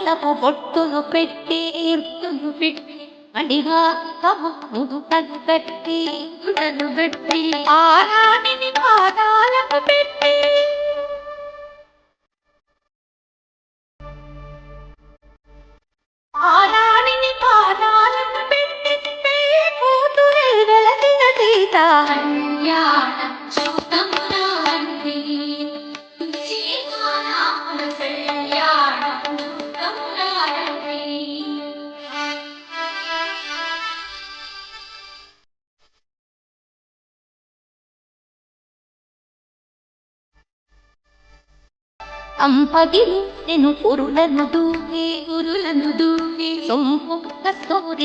తమ బొట్టును పెట్టి అడిగా తమ ముదు తగ్గట్టి గుడను పెట్టి ఆరాణిని పాదాలకు పెట్టి ఆరాణిని పాదాలకు పెట్టి కూతురే వెలసిన సీత కళ్యాణం చూతమురా అంది సీతారాముల కళ్యాణం చూతమురా అంది. అంపగిరి నేను పురులను దూకి సొంపు కస్తూరి